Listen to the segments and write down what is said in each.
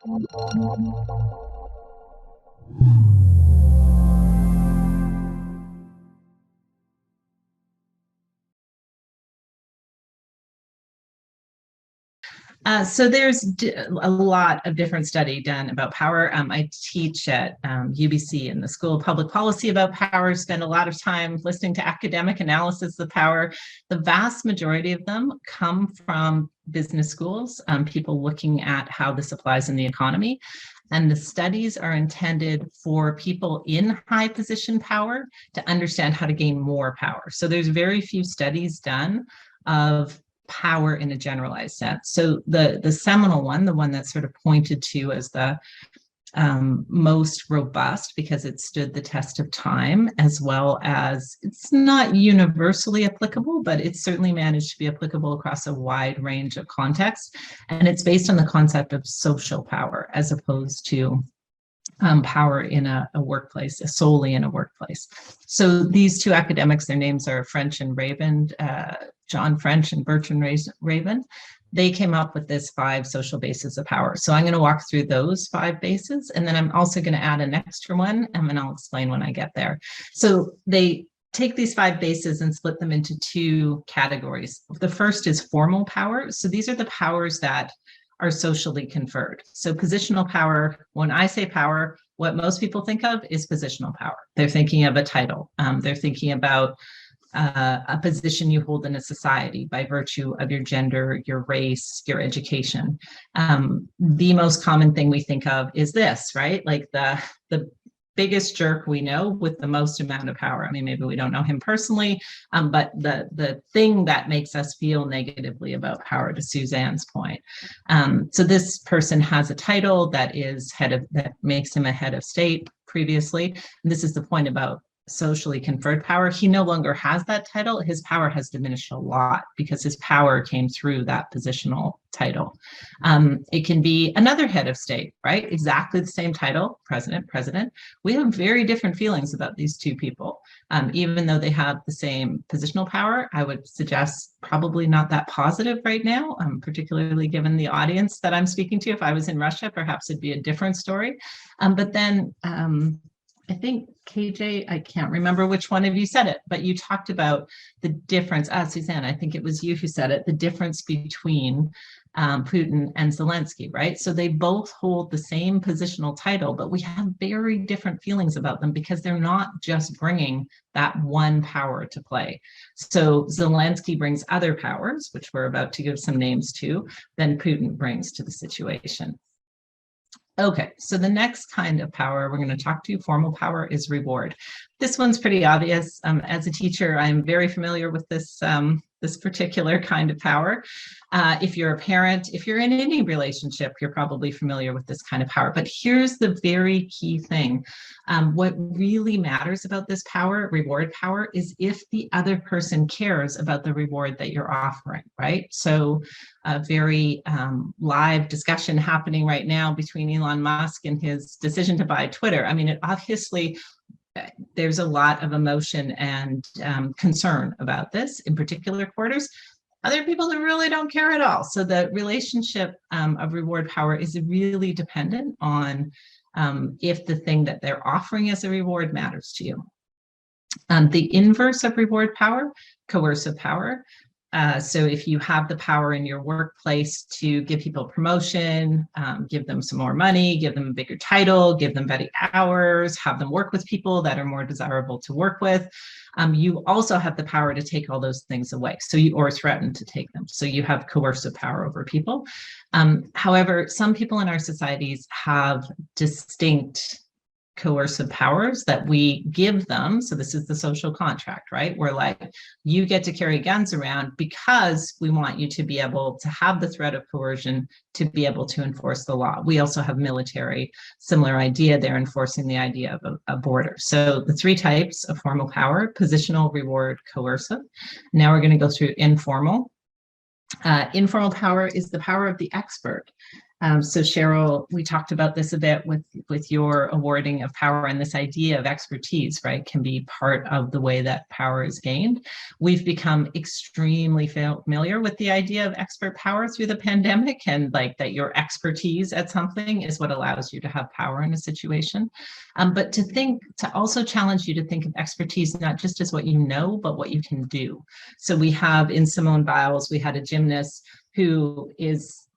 So there's a lot of different study done about power. I teach at UBC in the School of Public Policy about power, spend a lot of time listening to academic analysis of power. The vast majority of them come from business schools, people looking at how this applies in the economy. And the studies are intended for people in high position power to understand how to gain more power. So there's very few studies done of power in a generalized sense. So the seminal one, the one that's sort of pointed to as the most robust because it stood the test of time, as well as it's not universally applicable, but it's certainly managed to be applicable across a wide range of contexts. And it's based on the concept of social power as opposed to power in a workplace, solely in a workplace. So these two academics, their names are French and Rabin, John French and Bertrand Rabin. They came up with this 5 social bases of power. So I'm going to walk through those 5 bases, and then I'm also going to add an extra one, and I'll explain when I get there. So they take these 5 bases and split them into 2 categories. The first is formal power. So these are the powers that are socially conferred. So positional power, when I say power, what most people think of is positional power. They're thinking of a title. They're thinking about a position you hold in a society by virtue of your gender, your race, your education. The most common thing we think of is this, right? Like the biggest jerk we know with the most amount of power. I mean, maybe we don't know him personally, but the thing that makes us feel negatively about power, to Suzanne's point. So this person has a title that makes him a head of state previously. And this is the point about socially conferred power. He no longer has that title. His power has diminished a lot because his power came through that positional title. It can be another head of state, right? Exactly the same title, president. We have very different feelings about these 2 people. Even though they have the same positional power, I would suggest probably not that positive right now, particularly given the audience that I'm speaking to. If I was in Russia, perhaps it'd be a different story. But then I think, KJ, I can't remember which one of you said it, but you talked about the difference. Suzanne, I think it was you who said it, the difference between Putin and Zelensky, right? So they both hold the same positional title, but we have very different feelings about them because they're not just bringing that one power to play. So Zelensky brings other powers, which we're about to give some names to, than Putin brings to the situation. Okay, so the next kind of power we're going to talk to, formal power, is reward. This one's pretty obvious. As a teacher, I'm very familiar with this, this particular kind of power. If you're a parent, if you're in any relationship, you're probably familiar with this kind of power. But here's the very key thing. What really matters about this power, reward power, is if the other person cares about the reward that you're offering, right? So a very live discussion happening right now between Elon Musk and his decision to buy Twitter. I mean, it obviously, there's a lot of emotion and concern about this in particular quarters. Other people that really don't care at all. So the relationship of reward power is really dependent on if the thing that they're offering as a reward matters to you. The inverse of reward power, coercive power. So if you have the power in your workplace to give people promotion, give them some more money, give them a bigger title, give them better hours, have them work with people that are more desirable to work with, you also have the power to take all those things away. So or threaten to take them. So you have coercive power over people. However, some people in our societies have distinct coercive powers that we give them. So this is the social contract, right? We're like, you get to carry guns around because we want you to be able to have the threat of coercion to be able to enforce the law. We also have military, similar idea. They're enforcing the idea of a border. So the 3 types of formal power: positional, reward, coercive. Now we're going to go through informal. Informal power is the power of the expert. So Cheryl, we talked about this a bit with your awarding of power, and this idea of expertise, right, can be part of the way that power is gained. We've become extremely familiar with the idea of expert power through the pandemic, and like that your expertise at something is what allows you to have power in a situation. But to also challenge you to think of expertise not just as what you know, but what you can do. So we have in Simone Biles, we had a gymnast who is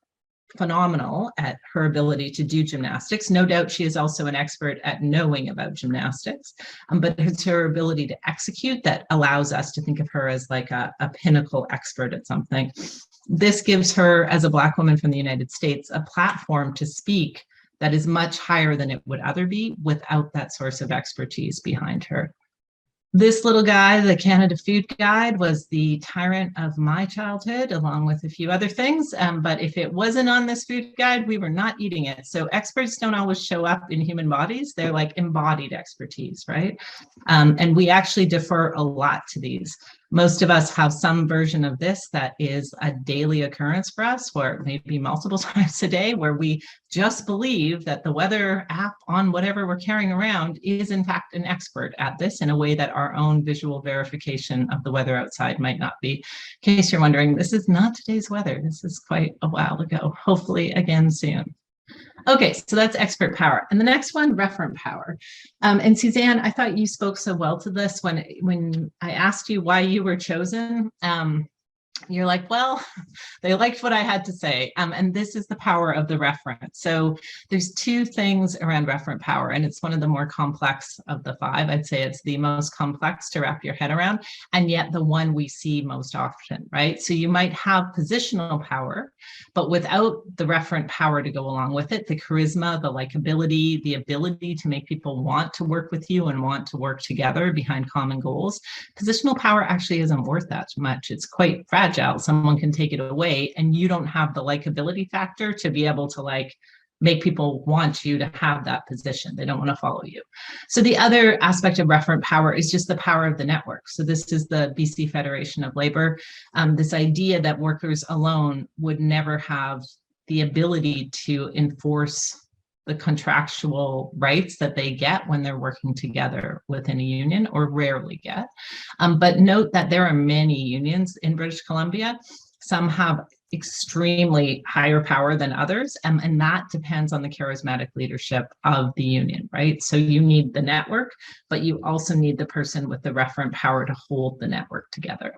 phenomenal at her ability to do gymnastics. No doubt she is also an expert at knowing about gymnastics, but it's her ability to execute that allows us to think of her as like a pinnacle expert at something. This gives her, as a Black woman from the United States, a platform to speak that is much higher than it would other be without that source of expertise behind her. This little guy, the Canada Food Guide, was the tyrant of my childhood, along with a few other things. But if it wasn't on this food guide, we were not eating it. So experts don't always show up in human bodies. They're like embodied expertise, right? And we actually defer a lot to these. Most of us have some version of this that is a daily occurrence for us, or maybe multiple times a day, where we just believe that the weather app on whatever we're carrying around is in fact an expert at this in a way that our own visual verification of the weather outside might not be. In case you're wondering, this is not today's weather. This is quite a while ago, hopefully again soon. Okay, so that's expert power. And the next one, referent power. And Suzanne, I thought you spoke so well to this when I asked you why you were chosen. You're like, well, they liked what I had to say. And this is the power of the referent. So there's two things around referent power, and it's one of the more complex of the five. I'd say it's the most complex to wrap your head around, and yet the one we see most often, right? So you might have positional power, but without the referent power to go along with it, the charisma, the likability, the ability to make people want to work with you and want to work together behind common goals, positional power actually isn't worth that much. It's quite fragile. Someone can take it away and you don't have the likability factor to be able to like make people want you to have that position. They don't want to follow you. So the other aspect of referent power is just the power of the network. So this is the BC Federation of Labor. This idea that workers alone would never have the ability to enforce the contractual rights that they get when they're working together within a union, or rarely get. But note that there are many unions in British Columbia. Some have extremely higher power than others, and that depends on the charismatic leadership of the union, right? So you need the network, but you also need the person with the referent power to hold the network together.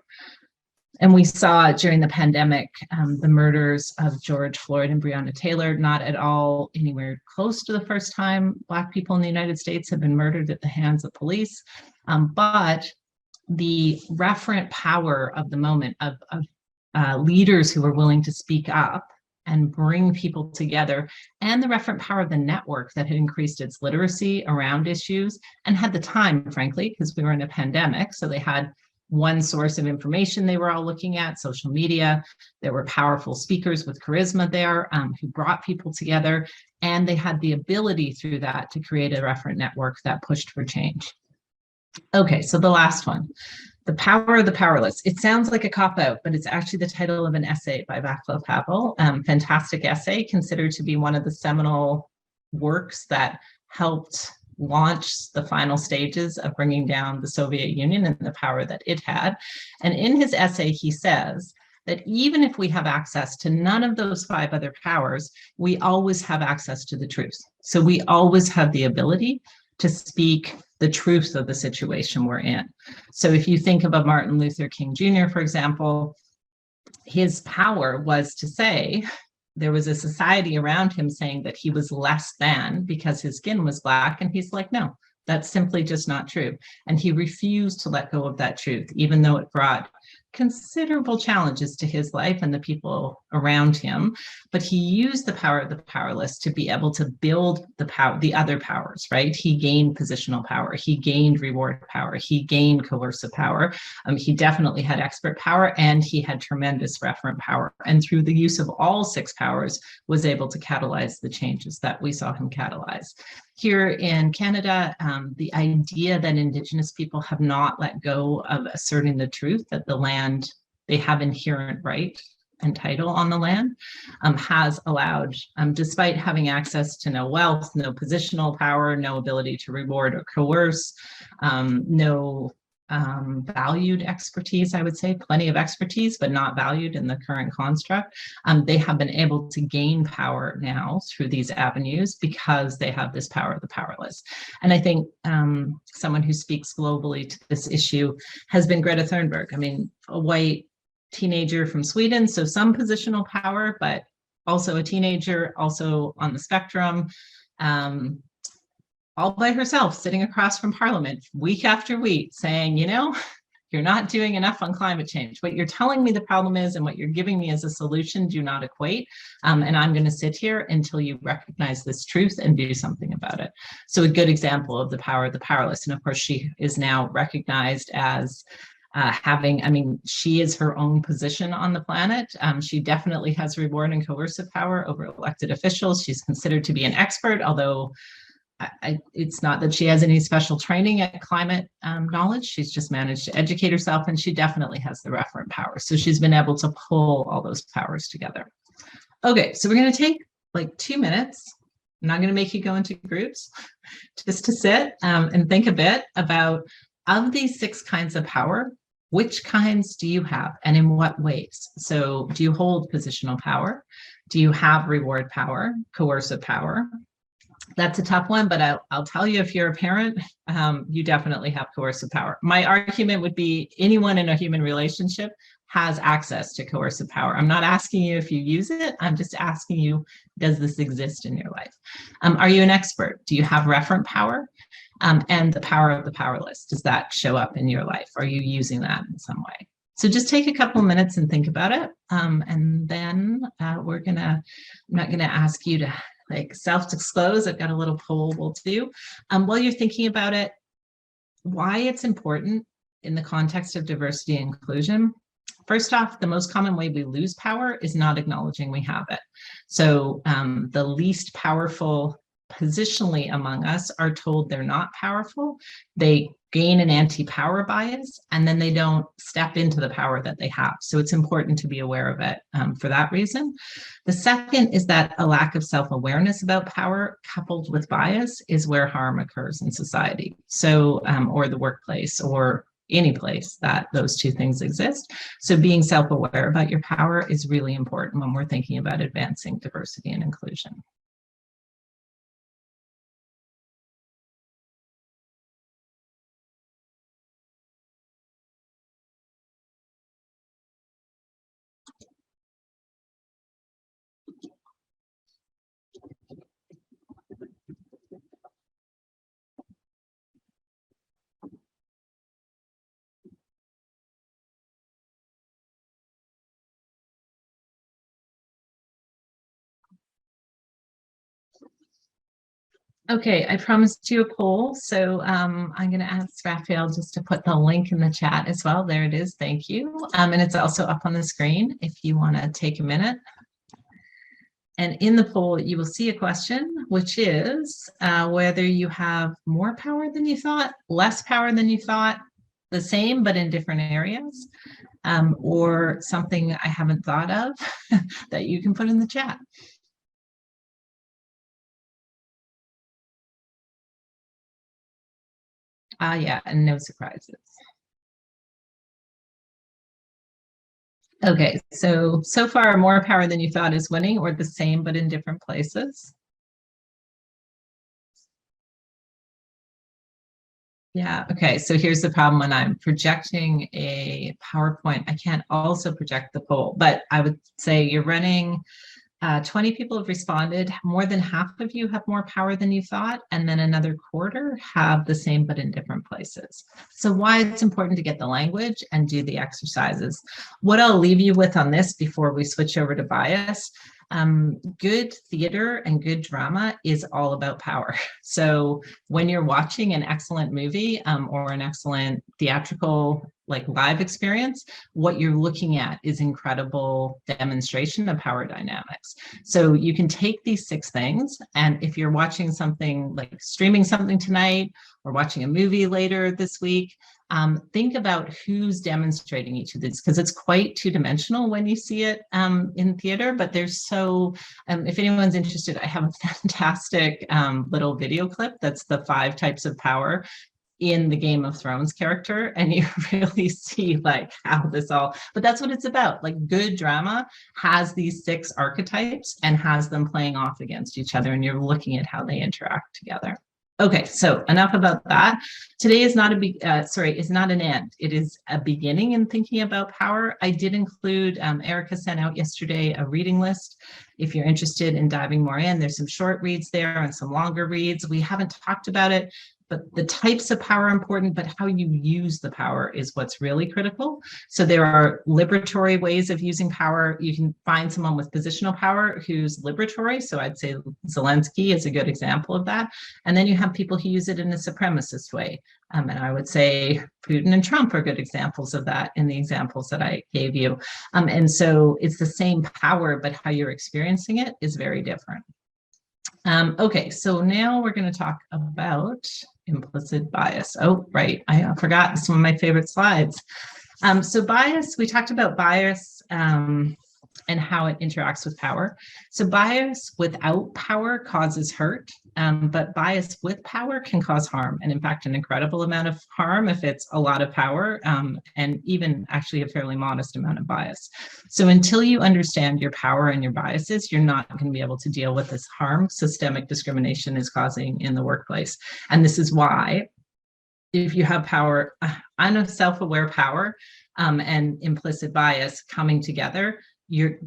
And we saw during the pandemic, the murders of George Floyd and Breonna Taylor, not at all anywhere close to the first time Black people in the United States have been murdered at the hands of police. But the referent power of the moment of leaders who were willing to speak up and bring people together, and the referent power of the network that had increased its literacy around issues and had the time, frankly, because we were in a pandemic. So they had one source of information they were all looking at, social media. There were powerful speakers with charisma there who brought people together, and they had the ability through that to create a referent network that pushed for change. Okay, so the last one, the power of the powerless. It sounds like a cop-out, but it's actually the title of an essay by Václav Havel. Fantastic essay, considered to be one of the seminal works that helped launch the final stages of bringing down the Soviet Union and the power that it had. And in his essay, he says that even if we have access to none of those five other powers, we always have access to the truth. So we always have the ability to speak the truth of the situation we're in. So if you think of a Martin Luther King Jr., for example, his power was to say, there was a society around him saying that he was less than because his skin was Black. And he's like, no, that's simply just not true. And he refused to let go of that truth, even though it brought considerable challenges to his life and the people around him. But he used the power of the powerless to be able to build the other powers, right? He gained positional power. He gained reward power. He gained coercive power. He definitely had expert power, and he had tremendous referent power. And through the use of all six powers, was able to catalyze the changes that we saw him catalyze. Here in Canada, the idea that Indigenous people have not let go of asserting the truth that the land, they have inherent right and title on the land, has allowed, despite having access to no wealth, no positional power, no ability to reward or coerce, no valued expertise, I would say, plenty of expertise, but not valued in the current construct. They have been able to gain power now through these avenues because they have this power of the powerless. And I think someone who speaks globally to this issue has been Greta Thunberg. I mean, a white teenager from Sweden, so some positional power, but also a teenager, also on the spectrum, all by herself, sitting across from Parliament week after week saying, you know, you're not doing enough on climate change. What you're telling me the problem is and what you're giving me as a solution do not equate. And I'm going to sit here until you recognize this truth and do something about it. So a good example of the power of the powerless. And of course, she is now recognized as having, I mean, she is her own position on the planet. She definitely has reward and coercive power over elected officials. She's considered to be an expert, although it's not that she has any special training at climate knowledge. She's just managed to educate herself, and she definitely has the referent power. So she's been able to pull all those powers together. Okay, so we're going to take like 2 minutes. I'm not going to make you go into groups, just to sit and think a bit about, of these 6 kinds of power, which kinds do you have and in what ways? So do you hold positional power? Do you have reward power, coercive power? That's a tough one, but I'll tell you, if you're a parent, you definitely have coercive power. My argument would be anyone in a human relationship has access to coercive power. I'm not asking you if you use it. I'm just asking you, does this exist in your life? Are you an expert? Do you have referent power? And the power of the powerless, does that show up in your life? Are you using that in some way? So just take a couple of minutes and think about it. And then I'm not gonna ask you to like self-disclose. I've got a little poll we'll do. While you're thinking about it, why it's important in the context of diversity and inclusion. First off, the most common way we lose power is not acknowledging we have it. So the least powerful positionally among us are told they're not powerful. They gain an anti-power bias, and then they don't step into the power that they have. So it's important to be aware of it for that reason. The second is that a lack of self-awareness about power coupled with bias is where harm occurs in society. So, or the workplace, or any place that those 2 things exist. So being self-aware about your power is really important when we're thinking about advancing diversity and inclusion. Okay, I promised you a poll, so I'm going to ask Raphael just to put the link in the chat as well. There it is. Thank you. And it's also up on the screen if you want to take a minute. And in the poll, you will see a question, which is whether you have more power than you thought, less power than you thought, the same but in different areas, or something I haven't thought of that you can put in the chat. Yeah, and no surprises. Okay, so far more power than you thought is winning, or the same but in different places. Yeah, okay, so here's the problem. When I'm projecting a PowerPoint, I can't also project the poll, but I would say you're running 20 people have responded. More than half of you have more power than you thought, and then another quarter have the same but in different places. So why it's important to get the language and do the exercises. What I'll leave you with on this before we switch over to bias, good theater and good drama is all about power. So when you're watching an excellent movie or an excellent theatrical like live experience, what you're looking at is incredible demonstration of power dynamics. So you can take these 6 things, and if you're watching something like streaming something tonight or watching a movie later this week, think about who's demonstrating each of these, because it's quite two-dimensional when you see it in theater, but there's so, if anyone's interested, I have a fantastic little video clip that's the 5 types of power in the Game of Thrones character, and you really see like how this all, but that's what it's about. Like good drama has these 6 archetypes and has them playing off against each other, and you're looking at how they interact together. Okay, so enough about that. Today is not is not an end. It is a beginning in thinking about power. I did include, Erica sent out yesterday a reading list. If you're interested in diving more in, there's some short reads there and some longer reads. We haven't talked about it, but the types of power are important, but how you use the power is what's really critical. So there are liberatory ways of using power. You can find someone with positional power who's liberatory. So I'd say Zelensky is a good example of that. And then you have people who use it in a supremacist way. And I would say Putin and Trump are good examples of that in the examples that I gave you. And so it's the same power, but how you're experiencing it is very different. Okay, so now we're going to talk about implicit bias. Oh, right, I forgot some of my favorite slides. So bias, we talked about bias and how it interacts with power. So bias without power causes hurt, but bias with power can cause harm, and in fact, an incredible amount of harm if it's a lot of power, and even actually a fairly modest amount of bias. So until you understand your power and your biases, you're not going to be able to deal with this harm systemic discrimination is causing in the workplace. And this is why, if you have power, self-aware power and implicit bias coming together, you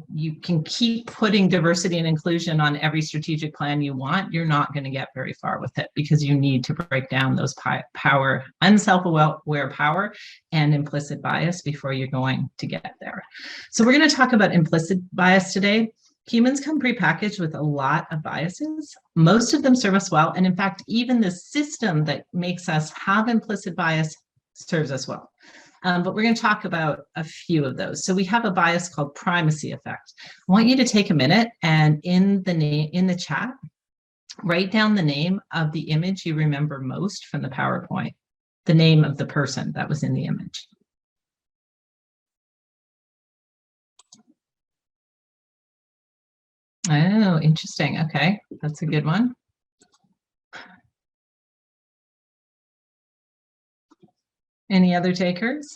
can keep putting diversity and inclusion on every strategic plan you want. You're not going to get very far with it, because you need to break down those power, unself-aware power and implicit bias before you're going to get there. So we're going to talk about implicit bias today. Humans come prepackaged with a lot of biases. Most of them serve us well. And in fact, even the system that makes us have implicit bias serves us well. But we're going to talk about a few of those. So we have a bias called primacy effect. I want you to take a minute and in the chat, write down the name of the image you remember most from the PowerPoint, the name of the person that was in the image. Oh, interesting. Okay, that's a good one. Any other takers?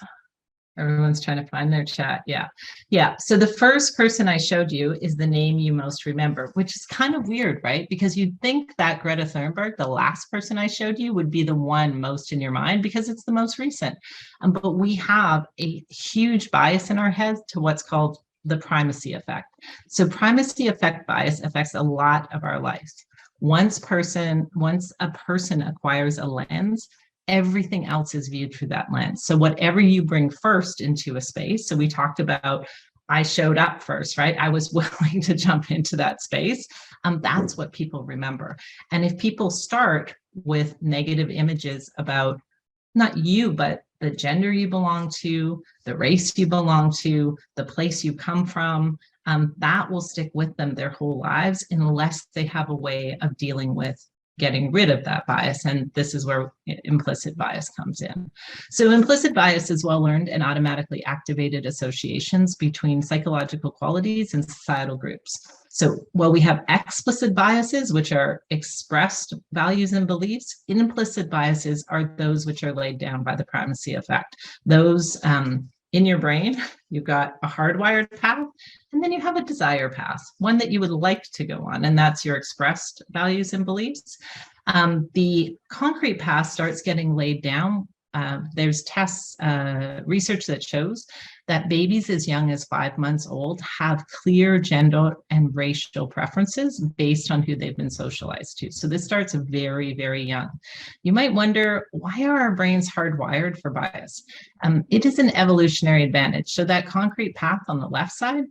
Everyone's trying to find their chat. Yeah. So the first person I showed you is the name you most remember, which is kind of weird, right? Because you'd think that Greta Thunberg, the last person I showed you, would be the one most in your mind because it's the most recent. But we have a huge bias in our heads to what's called the primacy effect. So primacy effect bias affects a lot of our lives. Once a person acquires a lens, everything else is viewed through that lens. So whatever you bring first into a space, so we talked about, I showed up first, right? I was willing to jump into that space. That's what people remember. And if people start with negative images about not you, but the gender you belong to, the race you belong to, the place you come from, that will stick with them their whole lives unless they have a way of dealing with getting rid of that bias. And this is where implicit bias comes in. So implicit bias is well learned and automatically activated associations between psychological qualities and societal groups. So while we have explicit biases, which are expressed values and beliefs, implicit biases are those which are laid down by the primacy effect. Those in your brain, you've got a hardwired path, and then you have a desire path, one that you would like to go on, and that's your expressed values and beliefs. The concrete path starts getting laid down. There's tests, research that shows that babies as young as 5 months old have clear gender and racial preferences based on who they've been socialized to. So this starts very, very young. You might wonder, why are our brains hardwired for bias? It is an evolutionary advantage. So that concrete path on the left side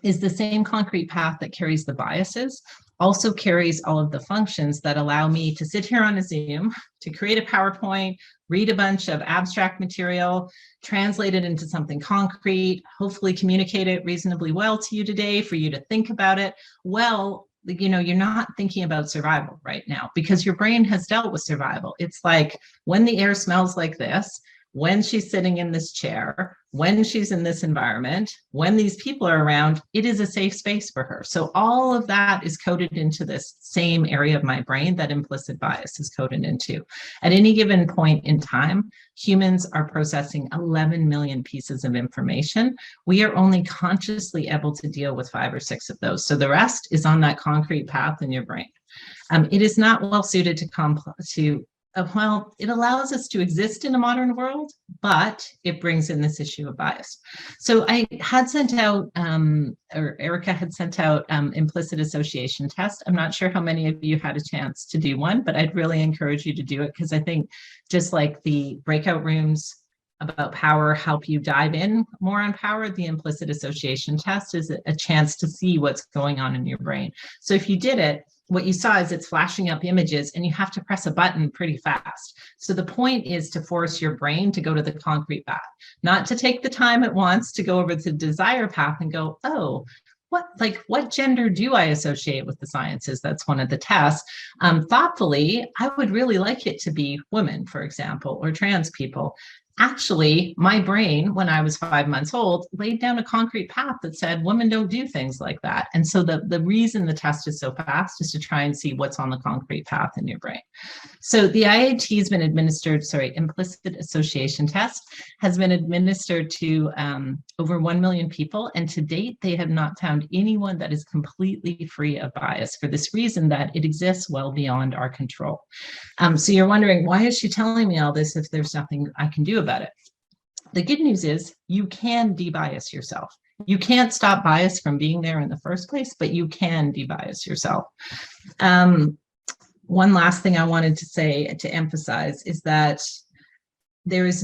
is the same concrete path that carries the biases, also carries all of the functions that allow me to sit here on a Zoom, to create a PowerPoint, read a bunch of abstract material, translate it into something concrete, hopefully communicate it reasonably well to you today for you to think about it. Well, you know, you're not thinking about survival right now because your brain has dealt with survival. It's like when the air smells like this, when she's sitting in this chair, when she's in this environment, when these people are around, it is a safe space for her. So all of that is coded into this same area of my brain that implicit bias is coded into. At any given point in time, humans are processing 11 million pieces of information. We are only consciously able to deal with 5 or 6 of those. So the rest is on that concrete path in your brain. It is not well suited well, it allows us to exist in a modern world, but it brings in this issue of bias. So I had sent out, or Erica had sent out implicit association test. I'm not sure how many of you had a chance to do one, but I'd really encourage you to do it because I think just like the breakout rooms about power help you dive in more on power, the implicit association test is a chance to see what's going on in your brain. So if you did it, what you saw is it's flashing up images and you have to press a button pretty fast. So the point is to force your brain to go to the concrete path, not to take the time it wants to go over the desire path and go, oh, what gender do I associate with the sciences? That's one of the tests. Thoughtfully, I would really like it to be women, for example, or trans people. Actually, my brain, when I was 5 months old, laid down a concrete path that said women don't do things like that. And so the reason the test is so fast is to try and see what's on the concrete path in your brain. So the IAT has been administered, implicit association test has been administered to over 1 million people. And to date, they have not found anyone that is completely free of bias for this reason that it exists well beyond our control. So you're wondering, why is she telling me all this if there's nothing I can do about it? The good news is you can debias yourself. You can't stop bias from being there in the first place, but you can debias yourself. One last thing I wanted to say to emphasize is that there is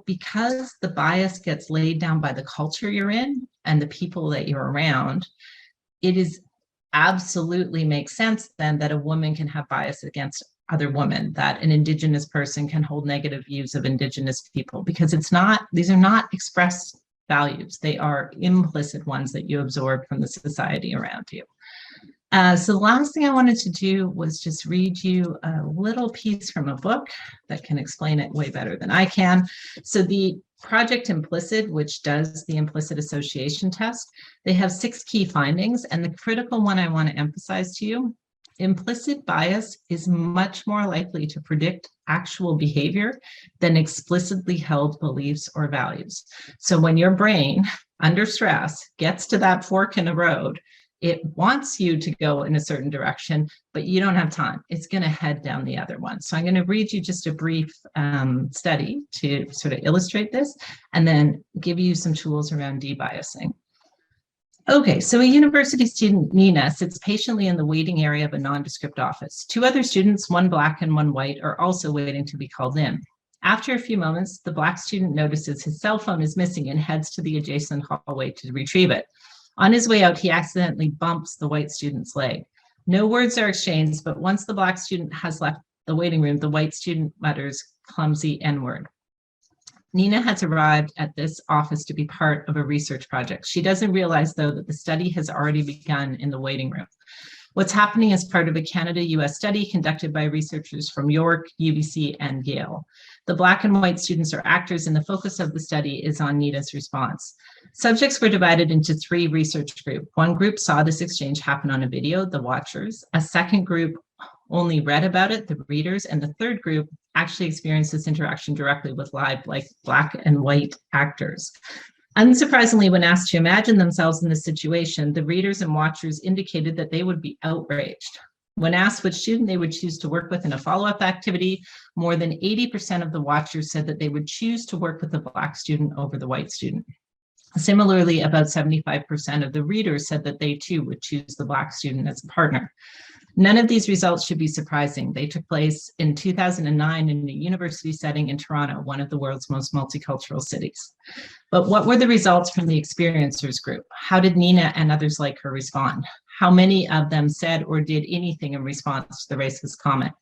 because the bias gets laid down by the culture you're in and the people that you're around, it is absolutely makes sense then that a woman can have bias against other women, that an Indigenous person can hold negative views of Indigenous people, because these are not expressed values. They are implicit ones that you absorb from the society around you. So the last thing I wanted to do was just read you a little piece from a book that can explain it way better than I can. So the Project Implicit, which does the implicit association test, they have 6 key findings. And the critical one I want to emphasize to you: implicit bias is much more likely to predict actual behavior than explicitly held beliefs or values. So when your brain, under stress, gets to that fork in the road, it wants you to go in a certain direction, but you don't have time. It's going to head down the other one. So I'm going to read you just a brief study to sort of illustrate this, and then give you some tools around debiasing. Okay, so a university student, Nina, sits patiently in the waiting area of a nondescript office. 2 other students, one black and one white, are also waiting to be called in. After a few moments, the black student notices his cell phone is missing and heads to the adjacent hallway to retrieve it. On his way out, he accidentally bumps the white student's leg. No words are exchanged, but once the black student has left the waiting room, the white student mutters clumsy N-word. Nina has arrived at this office to be part of a research project. She doesn't realize, though, that the study has already begun in the waiting room. What's happening is part of a Canada-US study conducted by researchers from York, UBC, and Yale. The black and white students are actors, and the focus of the study is on Nina's response. Subjects were divided into 3 research groups. One group saw this exchange happen on a video, the watchers. A second group only read about it, the readers, and the third group actually experienced this interaction directly with live, like black and white actors. Unsurprisingly, when asked to imagine themselves in this situation, the readers and watchers indicated that they would be outraged. When asked which student they would choose to work with in a follow-up activity, more than 80% of the watchers said that they would choose to work with the black student over the white student. Similarly, about 75% of the readers said that they too would choose the black student as a partner. None of these results should be surprising. They took place in 2009 in a university setting in Toronto, one of the world's most multicultural cities. But what were the results from the experiencers group? How did Nina and others like her respond? How many of them said or did anything in response to the racist comment?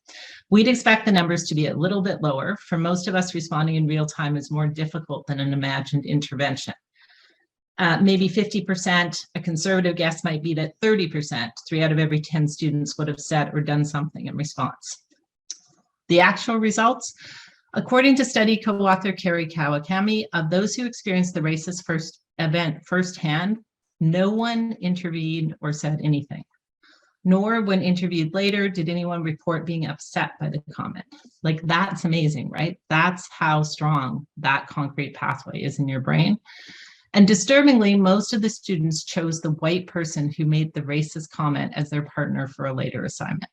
We'd expect the numbers to be a little bit lower. For most of us, responding in real time is more difficult than an imagined intervention. Maybe 50%, a conservative guess might be that 30%, 3 out of every 10 students would have said or done something in response. The actual results, according to study co-author Carrie Kawakami, of those who experienced the racist event firsthand, no one intervened or said anything. Nor when interviewed later did anyone report being upset by the comment. Like, that's amazing, right? That's how strong that concrete pathway is in your brain. And disturbingly, most of the students chose the white person who made the racist comment as their partner for a later assignment.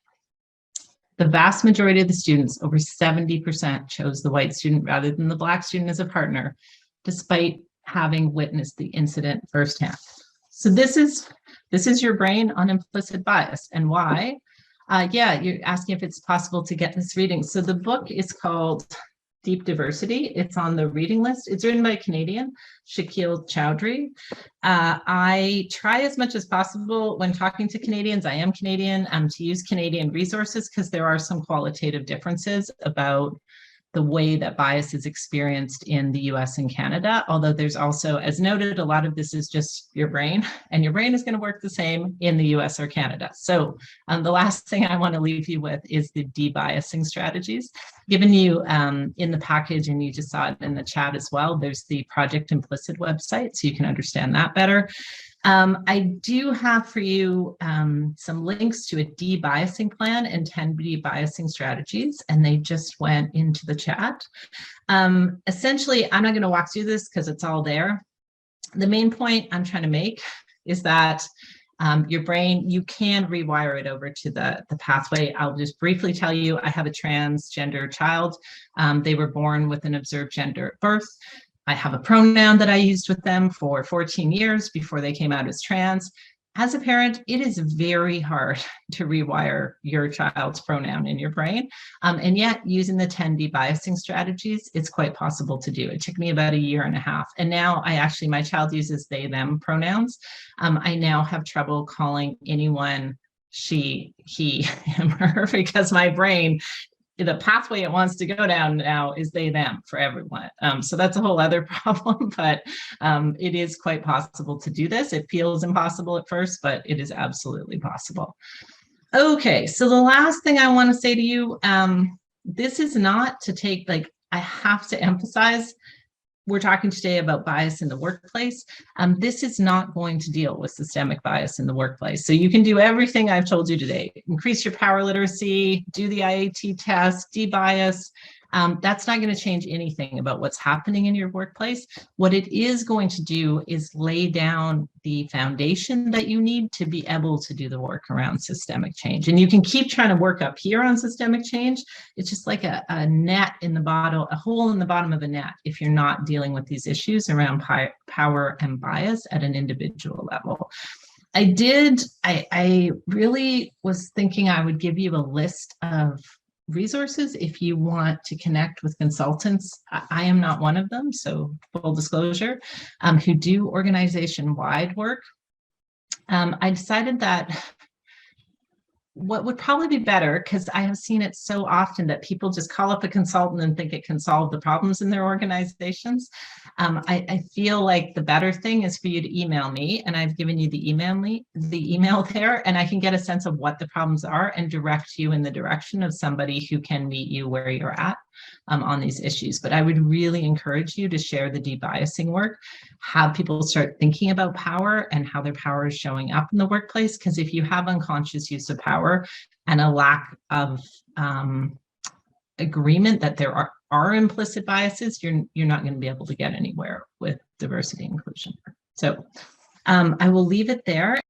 The vast majority of the students, over 70%, chose the white student rather than the Black student as a partner, despite having witnessed the incident firsthand. So this is your brain on implicit bias. And why? Yeah, you're asking if it's possible to get this reading. So the book is called Deep Diversity. It's on the reading list. It's written by a Canadian, Shakil Chowdhury. I try as much as possible when talking to Canadians, I am Canadian, to use Canadian resources because there are some qualitative differences about the way that bias is experienced in the US and Canada, although there's also, as noted, a lot of this is just your brain, and your brain is going to work the same in the US or Canada. So the last thing I want to leave you with is the debiasing strategies. Given you in the package, and you just saw it in the chat as well, there's the Project Implicit website, so you can understand that better. I do have for you some links to a debiasing plan and 10 debiasing strategies, and they just went into the chat. Essentially, I'm not going to walk through this because it's all there. The main point I'm trying to make is that your brain, you can rewire it over to the pathway. I'll just briefly tell you, I have a transgender child. They were born with an observed gender at birth. I have a pronoun that I used with them for 14 years before they came out as trans. As a parent, it is very hard to rewire your child's pronoun in your brain. And yet, using the 10 debiasing strategies, it's quite possible to do. It took me about 1.5 years. And now my child uses they, them pronouns. I now have trouble calling anyone she, he, him, her, because my brain, the pathway it wants to go down now is they, them for everyone. So that's a whole other problem, but it is quite possible to do this. It feels impossible at first, but it is absolutely possible. Okay, so the last thing I want to say to you, this is not to take, like, I have to emphasize, we're talking today about bias in the workplace. This is not going to deal with systemic bias in the workplace. So you can do everything I've told you today. Increase your power literacy, do the IAT test, debias. That's not going to change anything about what's happening in your workplace. What it is going to do is lay down the foundation that you need to be able to do the work around systemic change. And you can keep trying to work up here on systemic change. It's just like a net in the bottom, a hole in the bottom of a net if you're not dealing with these issues around power and bias at an individual level. I really was thinking I would give you a list of resources if you want to connect with consultants. I am not one of them, so full disclosure, who do organization-wide work. I decided that what would probably be better, because I have seen it so often that people just call up a consultant and think it can solve the problems in their organizations. I feel like the better thing is for you to email me, and I've given you the email there, and I can get a sense of what the problems are and direct you in the direction of somebody who can meet you where you're at on these issues. But I would really encourage you to share the debiasing work, have people start thinking about power and how their power is showing up in the workplace, because if you have unconscious use of power and a lack of agreement that there are implicit biases, you're not going to be able to get anywhere with diversity and inclusion. So I will leave it there.